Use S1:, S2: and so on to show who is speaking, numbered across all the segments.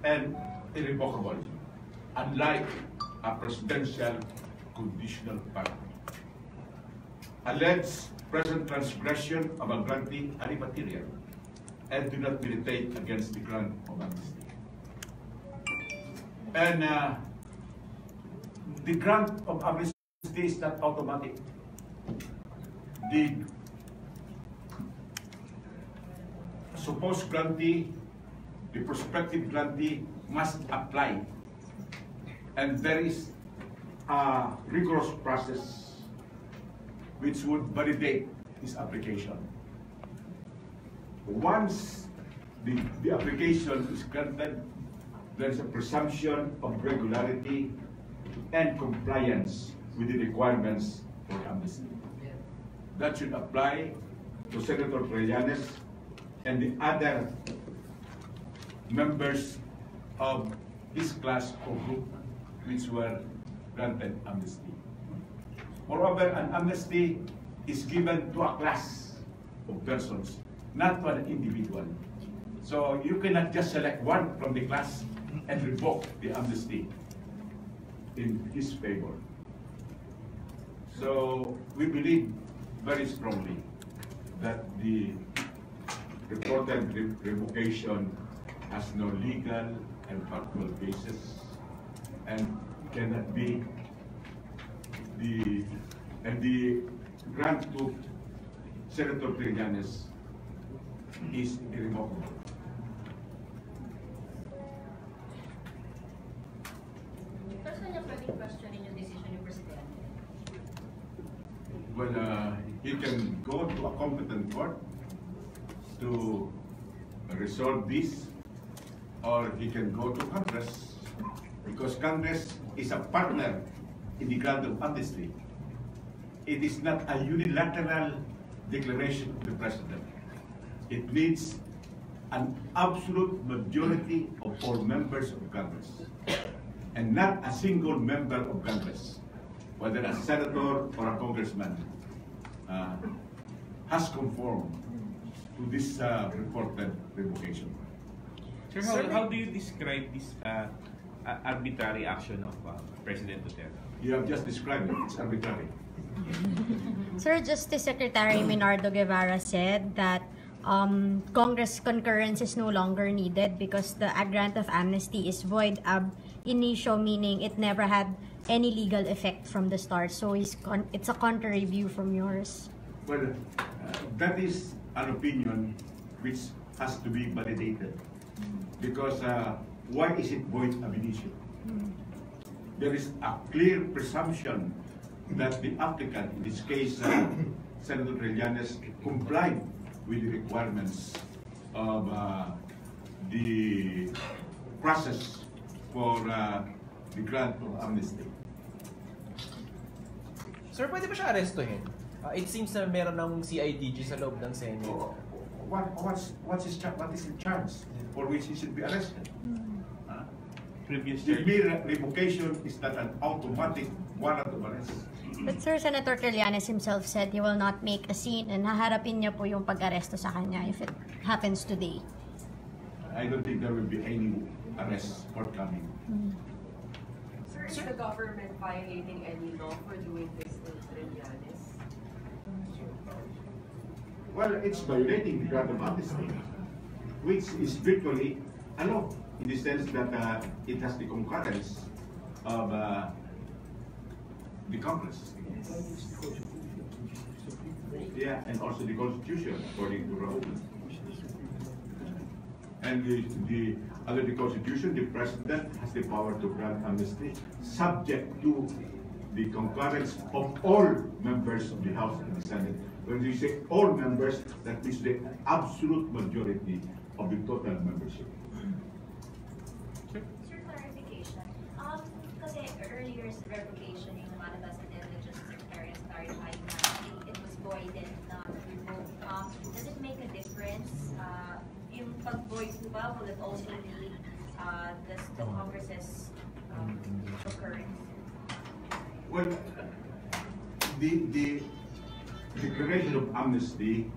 S1: and irrevocable, unlike a presidential conditional pardon. Alleged present transgression of a grantee are immaterial and do not militate against the grant of amnesty. And the grant of amnesty is not automatic. The supposed grantee, the prospective grantee must apply, and there is a rigorous process which would validate his application. Once the application is granted, there is a presumption of regularity and compliance with the requirements for amnesty. That should apply to Senator Trillanes and the other members of this class or group which were granted amnesty. Moreover, an amnesty is given to a class of persons, not to an individual. So you cannot just select one from the class and revoke the amnesty in his favor. So we believe very strongly that the reported revocation has no legal and factual basis and cannot be the grant to Senator Trillanes is irrevocable.
S2: Saan niya pwedeng questionin yung decision ni Presidente?
S1: Well, he can go to a competent court to resolve this, or he can go to Congress, because Congress is a partner in the grant of amnesty. It is not a unilateral declaration of the President. It needs an absolute majority of all members of Congress, and not a single member of Congress, whether a senator or a congressman, has conformed to this reported revocation.
S3: Sir, how do you describe this arbitrary action of President Duterte?
S1: You have just described it. It's arbitrary.
S4: Sir, Justice Secretary Minardo Guevara said that Congress concurrence is no longer needed because the grant of amnesty is void ab initio, meaning it never had any legal effect from the start. So it's a contrary view from yours.
S1: Well, that is an opinion which has to be validated, because why is it void ab initio? There is a clear presumption that the applicant, in this case Senator Trillanes, complied with the requirements of the process for the grant of amnesty.
S5: Sir, pwede ba siya arestuhin? It seems na meron ng CIDG sa loob ng Senate.
S1: What is the charge for which he should be arrested?
S3: Previously,
S1: The mere revocation is not an automatic warrant of arrest.
S4: But Sir, Senator Trillanes himself said he will not make a scene and haharapin niya po yung pag-aresto sa kanya if it happens today.
S1: I don't think there will be any arrests forthcoming.
S6: Sir, is the government violating any law for doing this to Trillanes?
S1: Well, it's violating the grant of amnesty, which is virtually a law, in the sense that it has the concurrence of the Congress. Yeah, and also the Constitution, according to Raul. And under the Constitution, the President has the power to grant amnesty, subject to the concurrence of all members of the House and the Senate. When you say all members, that means the absolute majority of the total membership.
S2: Sir, clarification. Kasi earlier sa revocation, yung lumalabas na din the Justice Secretary has clarified na it was void and not revoked. Does it make a difference? Yung pag-void po ba, will it also be the Congress's occurrence?
S1: Well, the declaration of amnesty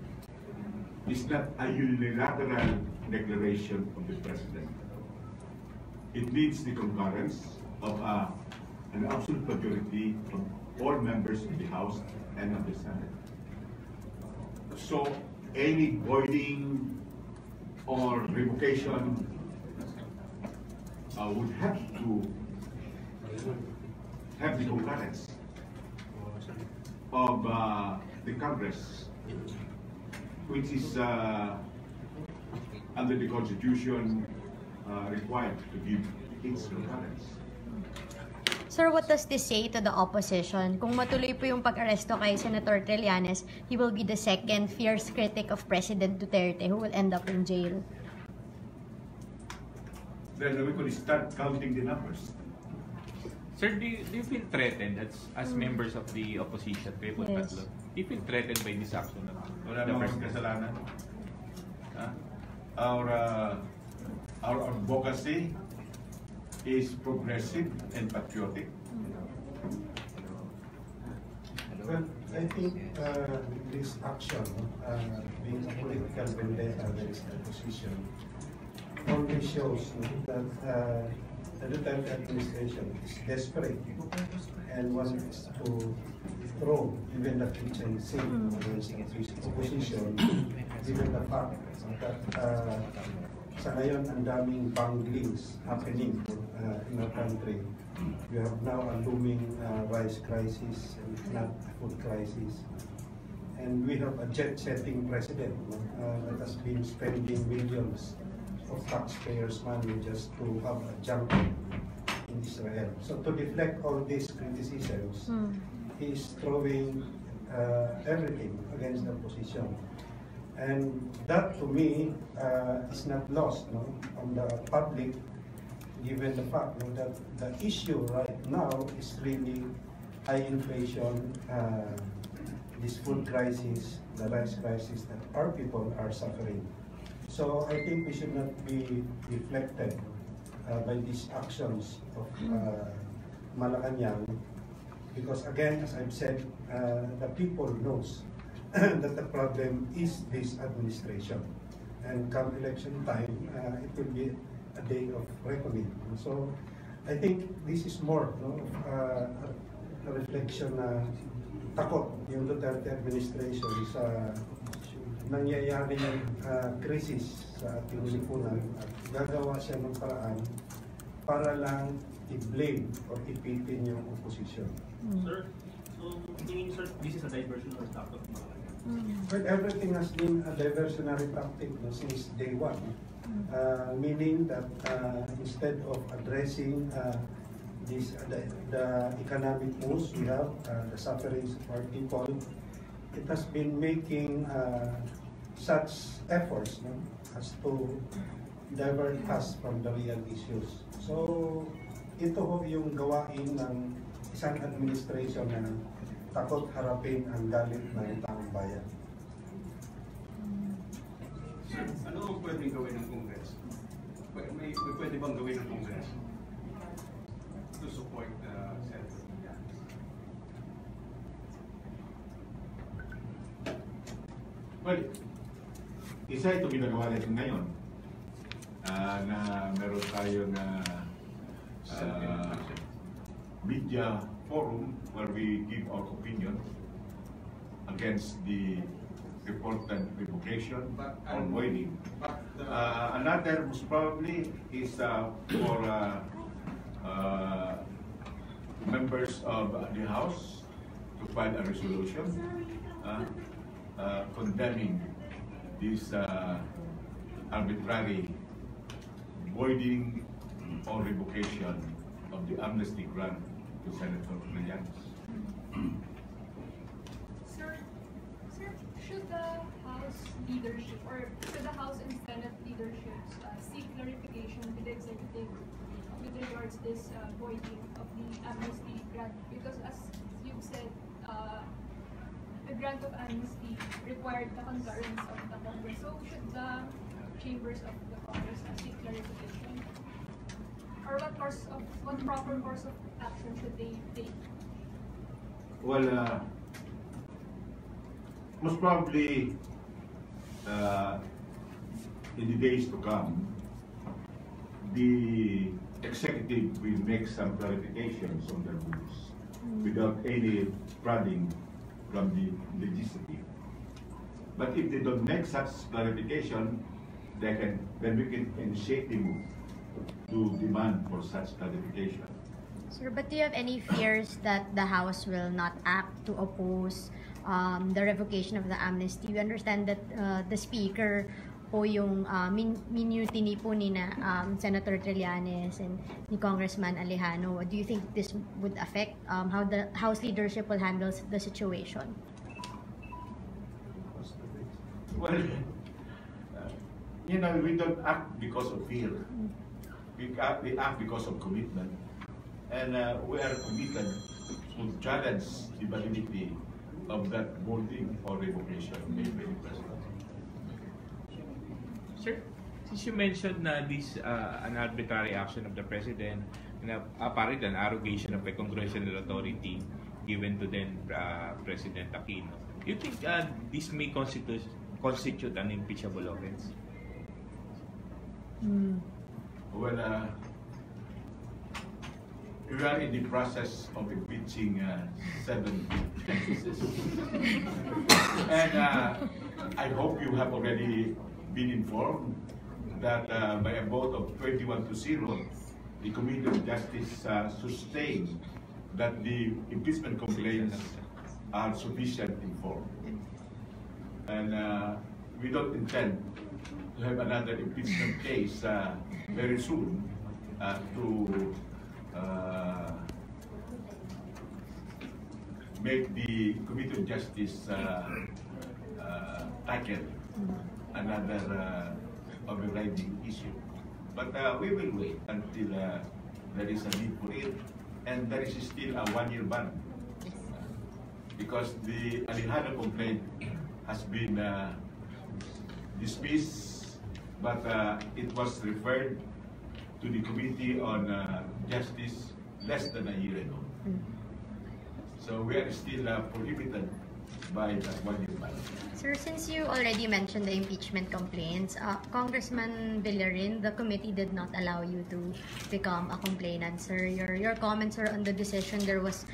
S1: is not a unilateral declaration of the President. it needs the concurrence of an absolute majority from all members of the House and of the Senate. So any voiding or revocation would have to have the concurrence of the Congress, which is under the Constitution required to give its concurrence.
S4: Sir, what does this say to the opposition? Kung matuloy po yung pag-aresto kay Senator Trillanes, he will be the second fierce critic of President Duterte who will end up in jail.
S1: Then we could start counting the numbers.
S3: Sir, do you feel threatened as members of the opposition? Kayo po
S4: Yes.
S3: tatlo. Do you feel threatened by this action of
S1: Wala
S3: the
S1: namang
S3: President?
S1: kasalanan. Our advocacy is progressive and patriotic.
S7: Well, I think this action, being a political vendetta against the opposition, only shows that the Duterte administration is desperate and wants to throw even the kitchen sink against the opposition, given the fact that sa ngayon ang daming bunglings happening in our country. We have now a looming rice crisis, and not a food crisis. And we have a jet-setting president that has been spending millions of taxpayers' money just to have a junket in Israel. So to deflect all these criticisms, he is throwing everything against the opposition. And that, to me, is not lost on the public, given the fact that the issue right now is really high inflation, this food crisis, the rice crisis that our people are suffering. So I think we should not be reflected by these actions of Malacanang, because again, as I've said, the people knows that the problem is this administration. And come election time, it will be a day of reckoning. So I think this is more a reflection na takot yung Duterte administration sa nangyayaring krisis sa ating lipunan, at gagawa siya ng paraan para lang i-blame or ipitin yung opposition.
S8: Sir, so tingin sir, this is a diversion or tactic of Malacanang?
S7: But everything has been a diversionary tactic since day one, meaning that instead of addressing the economic woes we have, the sufferings of our people, it has been making such efforts as to divert us from the real issues. So ito ho yung gawain ng isang administration na takot harapin ang galit ng taong bayan.
S8: Sir, ano pwedeng gawin ng Congress? May pwede bang gawin ng Congress to support the Senator?
S1: Well, isa ito ginagawa natin ngayon na meron tayo na media forum where we give our opinion against the reported revocation or voiding. Another most probably is for members of the House to file a resolution condemning this arbitrary voiding or revocation of the amnesty grant to Senator Trillanes.
S9: Sir, should the House leadership or should the House and Senate leaderships seek clarification with the executive with regards to this voiding of the amnesty grant? Because as you've said, the grant of amnesty required the concurrence of the Congress. So should the chambers of the Congress seek clarification? Or what proper course of action should they take?
S1: Well, most probably in the days to come, the executive will make some clarifications on the rules without any prodding from the legislative. But if they don't make such clarification, then we can initiate the move to demand for such clarification.
S4: Sir, but do you have any fears that the House will not act to oppose the revocation of the amnesty? We understand that the Speaker po yung minutiny po ni Senator Trillanes and ni Congressman Alejano. Do you think this would affect how the House leadership will handle the situation?
S1: Well, we don't act because of fear. We act because of commitment. And we are committed to challenge the validity of that voting or revocation made by the President.
S3: Sir, since you mentioned na this an arbitrary action of the President, na apparent an arrogation of a congressional authority given to then President Aquino, do you think this may constitute an impeachable offense?
S1: Well, we are in the process of impeaching 7 justices. And I hope you have already been informed that by a vote of 21-0, the Committee of Justice sustained that the impeachment complaints are sufficient in form. And we don't intend to have another impeachment case very soon to make the Committee of Justice tackle another overriding issue. But we will wait until there is a need for it, and there is still a 1-year ban. Because the Alejano complaint has been dismissed, but it was referred to the Committee on Justice less than a year ago. So we are still prohibited by that 1-year ban.
S4: Sir, since you already mentioned the impeachment complaints, Congressman Villarin, the committee did not allow you to become a complainant, sir. Your comments are on the decision. There was,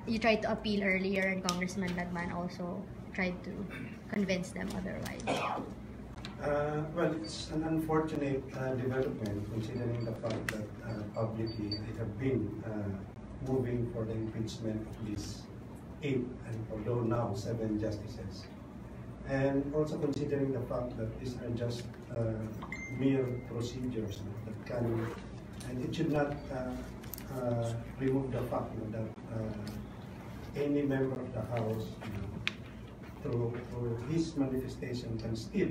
S4: you tried to appeal earlier, and Congressman Lagman also tried to convince them otherwise.
S7: Well, it's an unfortunate development considering the fact that publicly they have been moving for the impeachment of these 8, and although now 7 justices. And also considering the fact that these are just mere procedures that can, and it should not remove the fact that any member of the House through his manifestation can still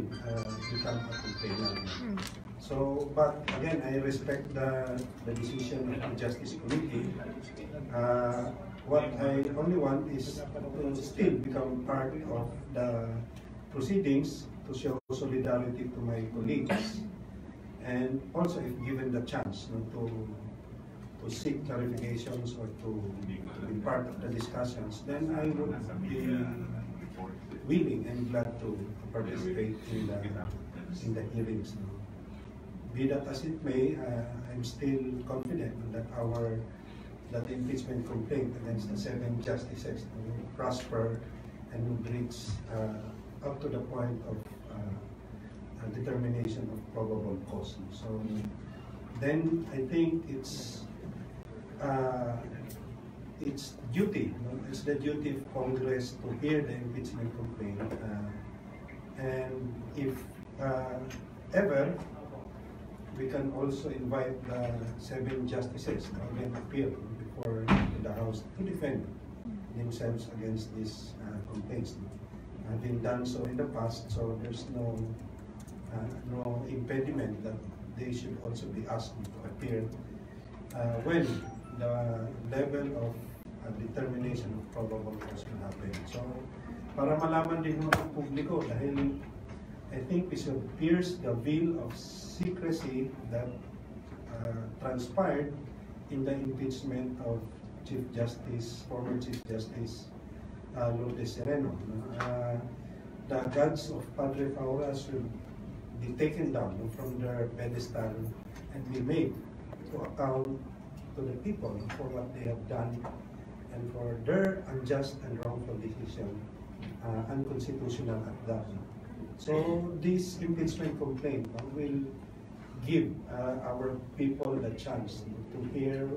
S7: become a complainant. So, but again, I respect the decision of the Justice Committee. What I only want is to still become part of the proceedings to show solidarity to my colleagues, and also if given the chance to seek clarifications or to be part of the discussions, then I would be willing and glad to participate in the hearings. Be that as it may, I'm still confident that the impeachment complaint against the 7 justices will prosper and will reach up to the point of determination of probable cause. So then I think it's duty. It's the duty of Congress to hear the impeachment complaint, and if ever, we can also invite the 7 justices to again appear before the House to defend themselves against these complaints. Having done so in the past, so there's no impediment that they should also be asked to appear when the level of determination of probable cause will happen. So, para malaman din ng publiko, dahil I think we should pierce the veil of secrecy that transpired in the impeachment of former Chief Justice Lourdes Sereno. The gods of Padre Paula should be taken down from their pedestal and be made to account to the people for what they have done and for their unjust and wrongful decision, unconstitutional at that. So this impeachment complaint will give our people the chance to hear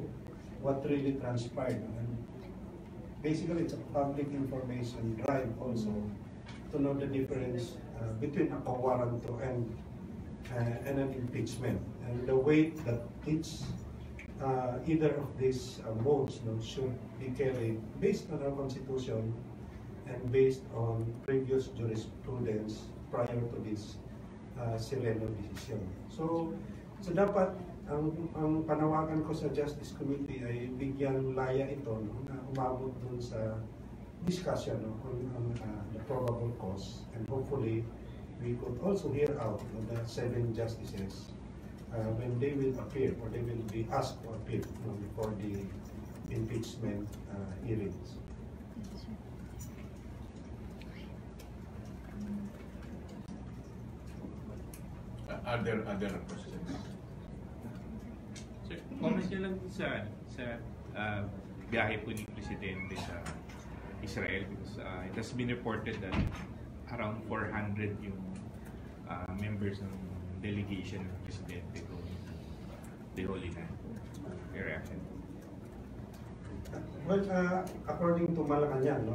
S7: what really transpired. And basically, it's a public information drive also to know the difference between a warrant to end and an impeachment, and the weight that each either of these modes should be carried based on our constitution and based on previous jurisprudence prior to this Sereno decision. So dapat ang panawagan ko sa Justice Committee ay bigyan laya ito na umabot dun sa discussion on the probable cause, and hopefully we could also hear out the 7 justices when they will appear or they will be asked to appear before the impeachment hearings.
S1: Are there other questions?
S3: Sir, comment nyo lang sa biyahe po ni Presidente sa Israel, because it has been reported that around 400 yung members ng delegation ng Presidente going to the Holy Land. Your reaction?
S7: Well, according to Malacanang,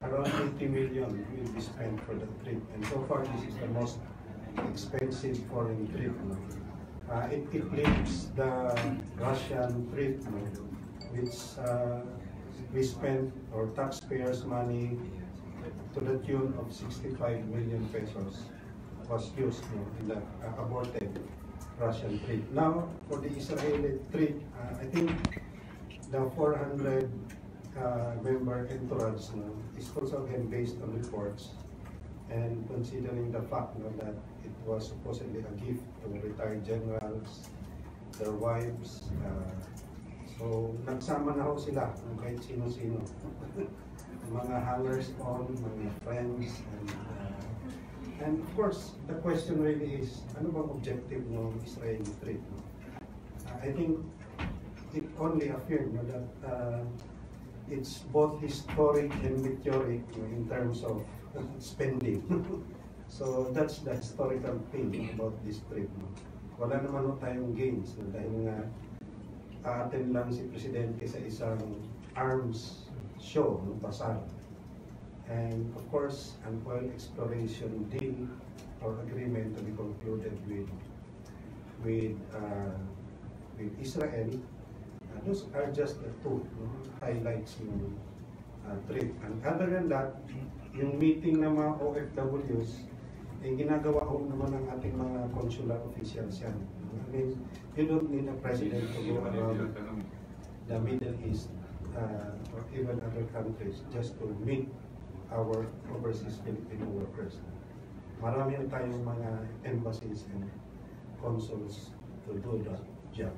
S7: around 50 million will be spent for the trip, and so far this is the most expensive foreign trip. It eclipses the Russian trip, which we spent our taxpayers' money to the tune of 65 million pesos was used in the aborted Russian trip. Now, for the Israeli trip, I think the 400 member entourage is also again based on reports, and considering the fact that it was supposedly a gift to retired generals, their wives. So nagsama na ho sila kahit sino-sino. Mga hangers-on, mga friends, and of course, the question really is, ano bang objective ng Israeli trip? I think it only affirmed that it's both historic and meteoric in terms of spending. So that's the historical thing about this trip. Wala naman tayong gains dahil nga attend lang si Presidente sa isang arms show, bazaar. And of course, an oil exploration deal or agreement to be concluded with Israel. Those are just the two highlights ng trip. And other than that, yung meeting ng mga OFWs, ginagawa ko naman ng ating mga consular officials yan. I mean, you don't need a president to go around the Middle East or even other countries just to meet our overseas Filipino workers. Marami tayong mga embassies and consuls to do that job.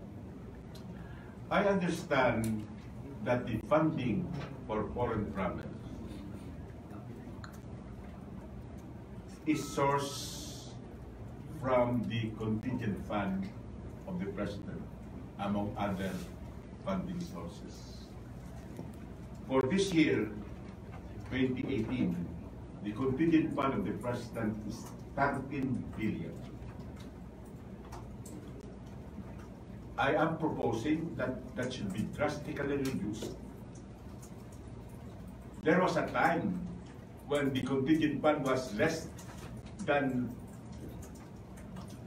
S1: I understand that the funding for foreign travel is sourced from the contingent fund of the President, among other funding sources. For this year, 2018, the contingent fund of the President is 13 billion. I am proposing that that should be drastically reduced. There was a time when the contingent fund was less than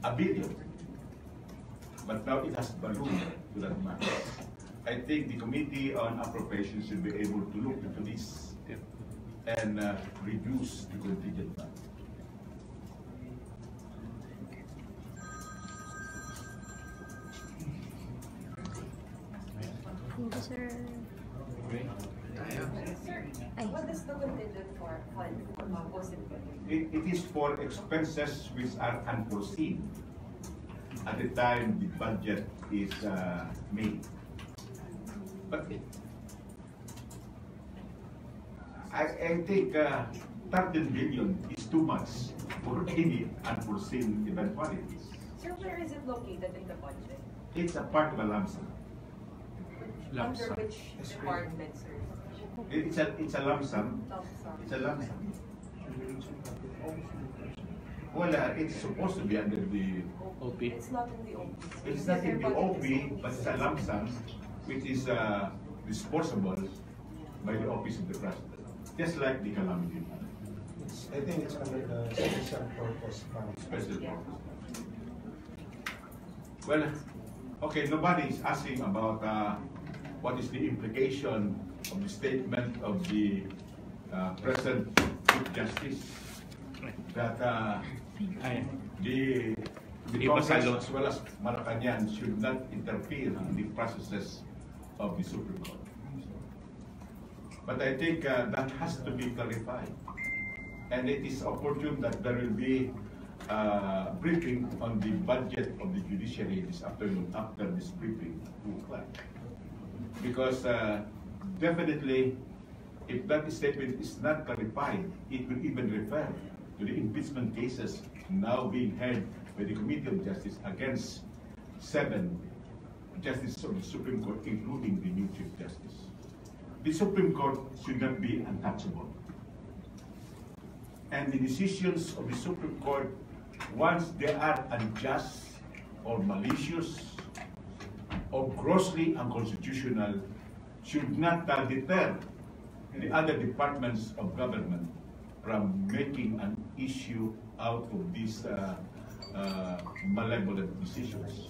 S1: $1 billion, but now it has ballooned to that much. I think the Committee on Appropriations should be able to look into this and reduce the contingent fund.
S4: Thank you, sir.
S6: Sir, what is the contingent fund possible?
S1: It is for expenses which are unforeseen at the time the budget is made. But I think 13 billion is too much for any unforeseen eventualities.
S6: Sir, where is it located in the budget?
S1: It's a part of a lump sum.
S3: Lump
S6: Under
S3: sum.
S6: which department, sir?
S1: It's a lump sum.
S6: Lump sum.
S1: It's a lump sum. Well, it's supposed to be under the.
S3: OP.
S6: It's not in the OP.
S1: It's not in the OP, but it's a lump sum, which is disposable by the office of the president, just like the calamity fund.
S7: I think it's under the special purpose fund.
S1: Special
S6: Yeah.
S1: purpose. Well, okay, nobody is asking about what is the implication of the statement of the present Chief Justice that the Congress as well as Malacanang should not interfere in the processes of the Supreme Court. But I think that has to be clarified. And it is opportune that there will be a briefing on the budget of the judiciary this afternoon after this briefing, 2 o'clock. Because definitely, if that statement is not clarified, it will even refer to the impeachment cases now being heard by the Committee of Justice against 7 justices of the Supreme Court, including the new Chief Justice. The Supreme Court should not be untouchable. And the decisions of the Supreme Court, once they are unjust or malicious or grossly unconstitutional, should not deter the other departments of government from making an issue out of these malevolent decisions.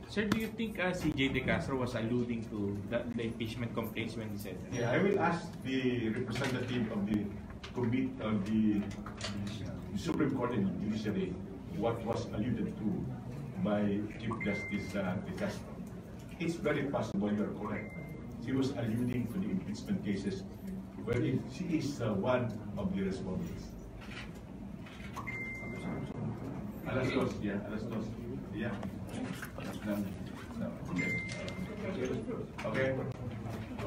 S3: Sir, do you think CJ De Castro was alluding to the impeachment complaints when he said that?
S1: Yeah, I will ask the representative of the committee of the Supreme Court and Judiciary what was alluded to by Chief Justice De Castro. It's very possible you are correct. She was alluding to the impeachment cases where she is one of the respondents. Alas dos, yeah, alas dos. Yeah. No. Okay.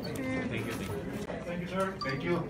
S3: Thank you.
S1: Thank you, sir. Thank you.